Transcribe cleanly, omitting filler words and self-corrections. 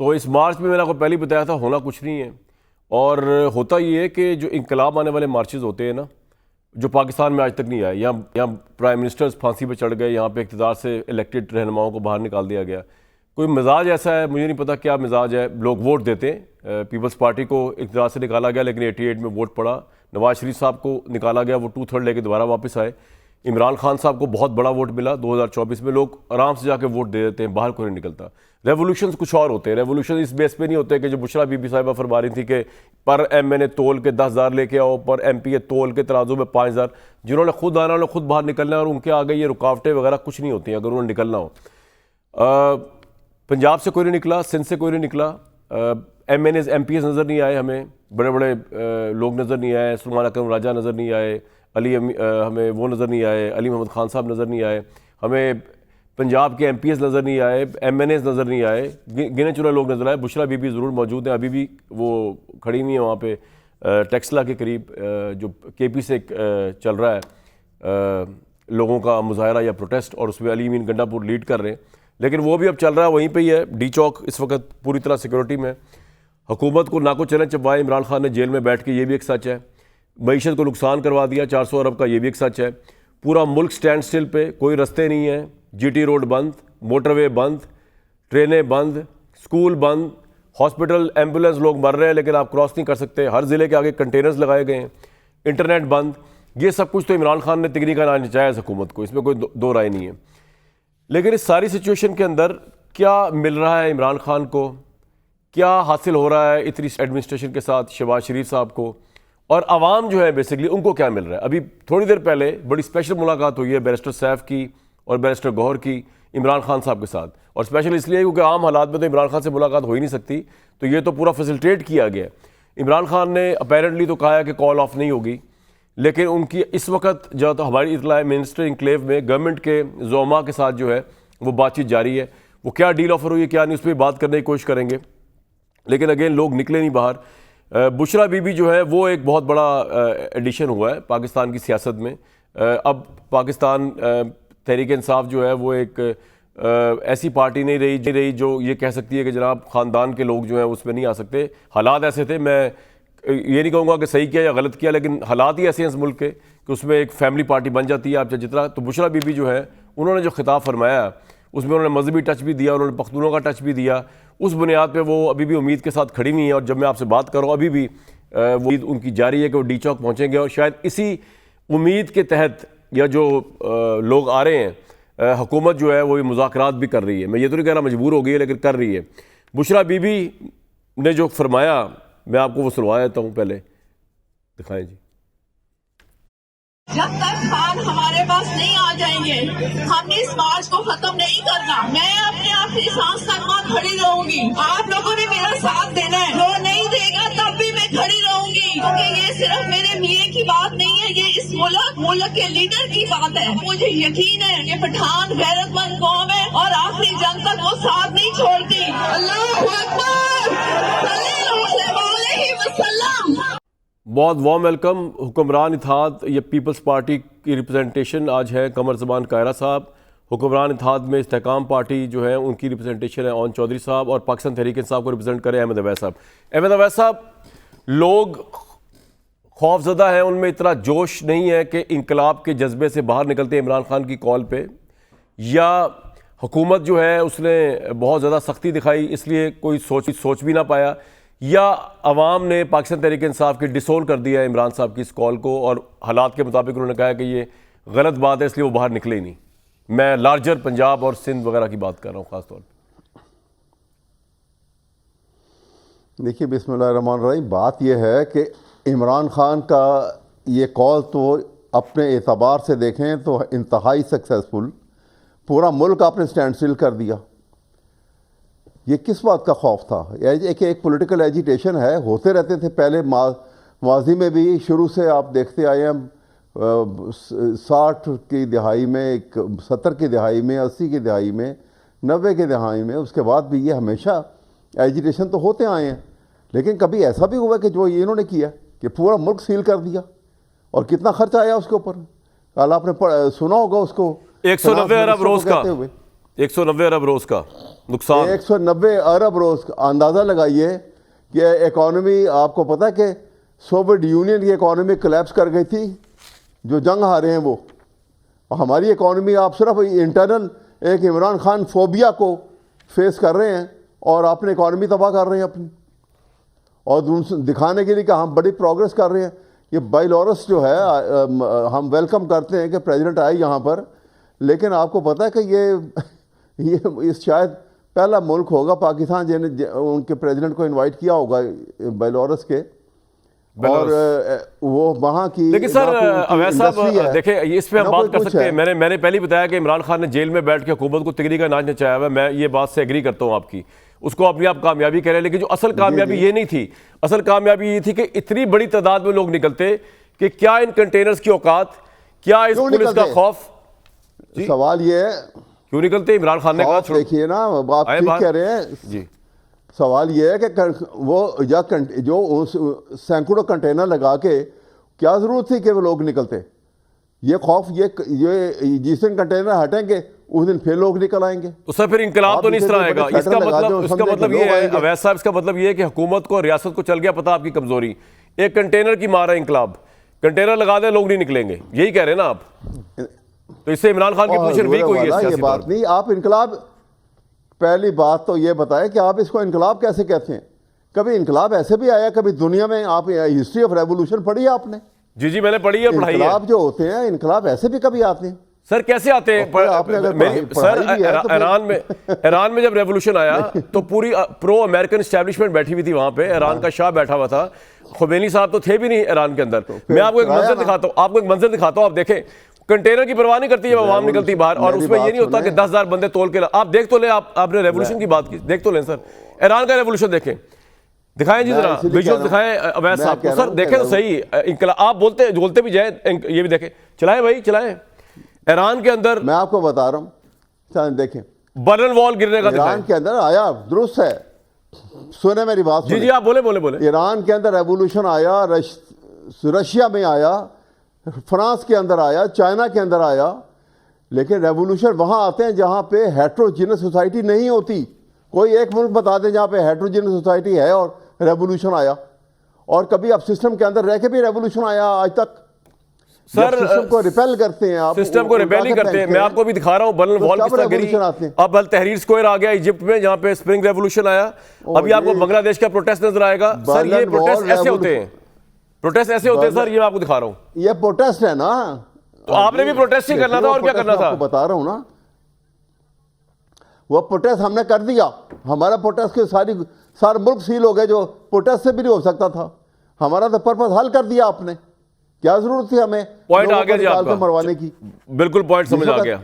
तो इस मार्च में मैंने आपको पहले ही बताया था, होना कुछ नहीं है। और होता ये है कि जो इंकलाब आने वाले मार्चेज़ होते हैं ना, जो पाकिस्तान में आज तक नहीं आए, यहाँ प्राइम मिनिस्टर्स फांसी पे चढ़ गए, यहाँ पे इक़्तिदार से इलेक्टेड रहनुमाओं को बाहर निकाल दिया गया। कोई मिजाज ऐसा है, मुझे नहीं पता क्या मिजाज है। लोग वोट देते हैं, पीपल्स पार्टी को इक़्तिदार से निकाला गया, लेकिन 88 में वोट पड़ा। नवाज शरीफ साहब को निकाला गया, वो 2/3 लेके दोबारा वापस आए। इमरान खान साहब को बहुत बड़ा वोट मिला 2024 में। लोग आराम से जाके वोट दे देते हैं, बाहर कोई नहीं निकलता। रेवोल्यूशन कुछ और होते हैं। रेवोल्यूशन इस बेस पे नहीं होते कि जो बुशरा बीबी साहिबा फरमा रही थी कि पर MNA तोल के 10,000 लेके आओ, पर MPA तोल के तराजू में 5,000। जिन्होंने खुद आना, उन्होंने खुद बाहर निकलना है, और उनके आगे ये रुकावटें वगैरह कुछ नहीं होती हैं अगर उन्होंने निकलना हो। पंजाब से कोई नहीं निकला, सिंध से कोई नहीं निकला, MNAs MPs नज़र नहीं आए, हमें बड़े बड़े लोग नज़र नहीं आए, सलमान अकरम राजा नज़र नहीं आए, हमें वो नज़र नहीं आए, अली मोहम्मद खान साहब नज़र नहीं आए, हमें पंजाब के MPs नज़र नहीं आए, MNAs नज़र नहीं आए, गिने चुने लोग नज़र आए। बुशरा बीबी ज़रूर मौजूद हैं, अभी भी वो खड़ी हुई है वहाँ पे टेक्सला के करीब, जो KP से चल रहा है लोगों का मुजाहरा या प्रोटेस्ट, और उसमें अली अमीन गंडापुर लीड कर रहे हैं। लेकिन वो भी अब चल रहा है वहीं पे ही है। डी चौक इस वक्त पूरी तरह सिक्योरिटी में। हुकूमत को नाको चले चबाए इमरान खान ने जेल में बैठ के, ये भी एक सच है। मईशत को नुकसान करवा दिया 400 अरब का, ये भी एक सच है। पूरा मुल्क स्टैंड स्टिल पे, कोई रास्ते नहीं है। GT रोड बंद, मोटरवे बंद, ट्रेनें बंद, स्कूल बंद, हॉस्पिटल एम्बुलेंस, लोग मर रहे हैं लेकिन आप क्रॉस नहीं कर सकते। हर ज़िले के आगे कंटेनर्स लगाए गए हैं, इंटरनेट बंद। ये सब कुछ तो इमरान खान ने तिगनी का नाच नचाया हुकूमत को, इसमें कोई दो राय नहीं है। लेकिन इस सारी सिचुएशन के अंदर क्या मिल रहा है इमरान खान को, क्या हासिल हो रहा है इतनी एडमिनिस्ट्रेशन के साथ शहबाज शरीफ साहब को, और आवाम जो है बेसिकली उनको क्या मिल रहा है? अभी थोड़ी देर पहले बड़ी स्पेशल मुलाकात हुई है बैरिस्टर सैफ की और बैरिस्टर गौहर की इमरान खान साहब के साथ, और स्पेशल इसलिए क्योंकि आम हालात में तो इमरान खान से मुलाकात हो ही नहीं सकती, तो ये तो पूरा फैसिलिटेट किया गया। इमरान खान ने अपेरेंटली तो कहा है कि कॉल ऑफ नहीं होगी, लेकिन उनकी इस वक्त जो तो हमारी इतला मिनिस्टर इंक्लेव में गवर्नमेंट के ज़ोमा के साथ जो है वो बातचीत जारी है। वो क्या डील ऑफर हुई है क्या नहीं, उस पर बात करने की कोशिश करेंगे, लेकिन अगेन लोग निकले नहीं बाहर। बुशरा बीबी जो है वो एक बहुत बड़ा एडिशन हुआ है पाकिस्तान की सियासत में। अब पाकिस्तान तहरीक इंसाफ जो है वो एक ऐसी पार्टी नहीं रही जो ये कह सकती है कि जनाब ख़ानदान के लोग जो हैं उसमें नहीं आ सकते। हालात ऐसे थे, मैं ये नहीं कहूँगा कि सही किया या गलत किया, लेकिन हालात ही ऐसे हैं इस मुल्क के कि उसमें एक फैमिली पार्टी बन जाती है आप जितना। तो बुशरा बीबी जो है उन्होंने जो खिताब फरमाया उसमें उन्होंने मजहबी टच भी दिया, उन्होंने पख्तूनों का टच भी दिया। उस बुनियाद पे वो अभी भी उम्मीद के साथ खड़ी हुई हैं, और जब मैं आपसे बात कर रहा हूँ अभी भी वो उनकी जारी है कि वो डी चौक पहुँचेंगे, और शायद इसी उम्मीद के तहत या जो लोग आ रहे हैं, हुकूमत जो है वो ये मुज़ाकरात भी कर रही है। मैं ये तो नहीं कह रहा मजबूर हो गई है, लेकिन कर रही है। बुशरा बीबी ने जो फरमाया मैं आपको वो सुनवा देता हूँ, पहले दिखाएं जी। जब तक खान हमारे पास नहीं आ जाएंगे हमने इस मार्च को खत्म नहीं करना। मैं अपने आखिरी सांस तक वहाँ खड़ी रहूंगी। आप लोगों ने मेरा साथ देना है, जो नहीं देगा तब भी मैं खड़ी रहूंगी, क्योंकि ये सिर्फ मेरे मियाँ की बात नहीं है, ये इस मुल्क के लीडर की बात है। मुझे यकीन है कि पठान गैरतमंद कौम है और आखिरी जंग तक वो साथ नहीं छोड़ती। अल्लाहू अकबर, सल्लल्लाहु अलैहि वसल्लम। बहुत वार्म वेलकम। हुक्मरान इत्तेहाद ये पीपल्स पार्टी की रिप्रेजेंटेशन आज है कमर ज़मान कायरा साहब। हुक्मरान इत्तेहाद में इस्तेहकाम पार्टी जो है उनकी रिप्रेजेंटेशन है ओन चौधरी साहब, और पाकिस्तान तहरीक इंसाफ को रिप्रेजेंट करें अहमद अवैस साहब। अहमद अवैस साहब, लोग खौफजदा हैं, उनमें इतना जोश नहीं है कि इनकलाब के जज्बे से बाहर निकलते इमरान खान की कॉल पे, या हुकूमत जो है उसने बहुत ज़्यादा सख्ती दिखाई इसलिए कोई सोच भी ना पाया, या अवाम ने पाकिस्तान तहरीक इंसाफ की डिसोन कर दिया इमरान साहब की इस कॉल को, और हालात के मुताबिक उन्होंने कहा कि ये गलत बात है इसलिए वो बाहर निकले ही नहीं। मैं लार्जर पंजाब और सिंध वगैरह की बात कर रहा हूँ ख़ास तौर पर। देखिए, बिस्मिल्लाहिर्रहमानिर्रहीम, बात यह है कि इमरान खान का ये कॉल तो अपने एतबार से देखें तो इंतहाई सक्सेसफुल, पूरा मुल्क आपने स्टैंड स्टिल कर दिया। ये किस बात का खौफ था? एक पॉलिटिकल एजिटेशन है, होते रहते थे पहले माजी में भी, शुरू से आप देखते आए हैं 60 की दिहाई में, 70 की दिहाई में, 80 की दिहाई में, 90 की दिहाई में, उसके बाद भी ये हमेशा एजिटेशन तो होते आए हैं। लेकिन कभी ऐसा भी हुआ कि जो ये इन्होंने किया कि पूरा मुल्क सील कर दिया, और कितना खर्चा आया उसके ऊपर, कल आपने सुना होगा उसको, 190 अरब रोज का, 190 अरब रोज का नुकसान। 190 अरब रोज का अंदाज़ा लगाइए कि इकॉनमी, आपको पता है कि सोवियत यूनियन की इकॉनमी कोलैप्स कर गई थी, जो जंग हारे हैं वो। और हमारी इकॉनमी, आप सिर्फ इंटरनल एक इमरान खान फोबिया को फेस कर रहे हैं और अपनी इकॉनमी तबाह कर रहे हैं अपनी, और दिखाने के लिए कि हम बड़ी प्रोग्रेस कर रहे हैं। ये बेलारूस जो है, हम वेलकम करते हैं कि प्रेसिडेंट आए यहाँ पर, लेकिन आपको पता है कि ये शायद पहला मुल्क होगा पाकिस्तान जिन्हें उनके प्रेसिडेंट को इनवाइट किया होगा बेलारूस के, और वो वहाँ की। लेकिन सर अवैध साहब देखें, इस पे हम बात कर सकते हैं। मैंने पहले ही बताया कि इमरान खान ने जेल में बैठ के हुकूमत को तिगरी का नाच नचाया हुआ है। मैं ये बात से एग्री करता हूँ आपकी, उसको अपनी आप कामयाबी कह रहे हैं, लेकिन जो असल कामयाबी ये नहीं थी। असल कामयाबी ये थी कि इतनी बड़ी तादाद में लोग निकलते कि क्या इन कंटेनर्स की औकात, क्या इस पुलिस का खौफ। सवाल ये है क्यों निकलते? इमरान खान ने कहा देखिए ना, आप ठीक कह रहे हैं जी। सवाल ये है कि वो जो सैकड़ों कंटेनर लगा के क्या जरूरत थी कि वो लोग निकलते? ये खौफ, ये जिस दिन कंटेनर हटेंगे उस दिन फिर लोग निकल आएंगे। तो सर फिर इंकलाब तो नहीं इस तरह आएगा। इसका मतलब ये है अवैध साहब, इसका मतलब ये है कि हुकूमत को, रियासत को चल गया पता आपकी कमजोरी। एक कंटेनर की मार है इंकलाब, कंटेनर लगा दे लोग नहीं निकलेंगे, यही कह रहे हैं ना आप? तो इससे इमरान खान की पोजीशन वीक हुई है। ये बात नहीं, आप इंकलाब, पहली बात तो ये बताएं कि आप इसको इनकलाब कैसे कहते हैं? कभी इनकलाब ऐसे भी आया कभी दुनिया में? आप हिस्ट्री ऑफ रेवोल्यूशन पढ़ी है आपने? जी मैंने पढ़ी है, पढ़ाई है। इनकलाब जो होते हैं, इनकलाब ऐसे भी कभी आते हैं। सर कैसे आते हैं? सर ईरान में जब रेवोल्यूशन आया तो पूरी प्रो अमेरिकन एस्टैब्लिशमेंट बैठी हुई थी वहां पे। ईरान का शाह बैठा हुआ था, खुमैनी साहब तो थे भी नहीं ईरान के अंदर। मैं आपको एक मंजर दिखाता हूँ, आप देखें, कंटेनर की परवाह नहीं करती जब आवाम निकलती बाहर, और उसमें ये नहीं होता कि 10,000 बंदे तोल के आप देख तो लें। आपने रेवोल्यूशन की बात की, देख तो लें सर, ईरान का रेवोल्यूशन देखें, दिखाएं जी जरा विजुअल दिखाएं अवैध साहब को। सर देखें तो सही, आप बोलते भी जाए, ये भी देखें, चलाएं भाई चलाएं। ईरान के अंदर मैं आपको बता रहा हूं, देखें बर्लिन वॉल गिरने का ईरान के अंदर आया, दुरुस्त है, सुने मेरी बात। जी आप बोले। ईरान के अंदर रेवोल्यूशन आया, रशिया में आया, फ्रांस के अंदर आया, चाइना के अंदर आया, लेकिन रेवोल्यूशन वहां आते हैं जहां पे हेट्रोजीनस सोसाइटी नहीं होती। कोई एक मुल्क बता दें जहां पे हेट्रोजीनस सोसाइटी है और रेवोल्यूशन आया, और कभी आप सिस्टम के अंदर रह के भी रेवोल्यूशन आया आज तक? सर सिस्टम को रिपेल करते हैं आप, सिस्टम को रिपेल ही करते हैं। मैं आपको भी दिखा रहा हूं बर्लिन वॉल किस तरह गिरी। अब अल तहरीर स्क्वायर आ गया इजिप्ट में, जहां पे स्प्रिंग रेवोल्यूशन आया। अभी आपको बांग्लादेश का प्रोटेस्ट नजर आएगा। सर ये प्रोटेस्ट ऐसे होते हैं, सर, ये मैं आपको दिखा रहा हूं। ये प्रोटेस्ट है ना, तो आपने भी प्रोटेस्ट ही करना था, और क्या करना था? आपको बता रहा हूं ना, वो प्रोटेस्ट हमने कर दिया। हमारा प्रोटेस्ट के सारे मुल्क सील हो गए, जो प्रोटेस्ट से भी नहीं हो सकता था। हमारा तो पर्पस हल कर दिया आपने। क्या जरूरत थी हमें पॉइंट आ गया जी आपका मरवाने की? बिल्कुल पॉइंट समझ आ गया।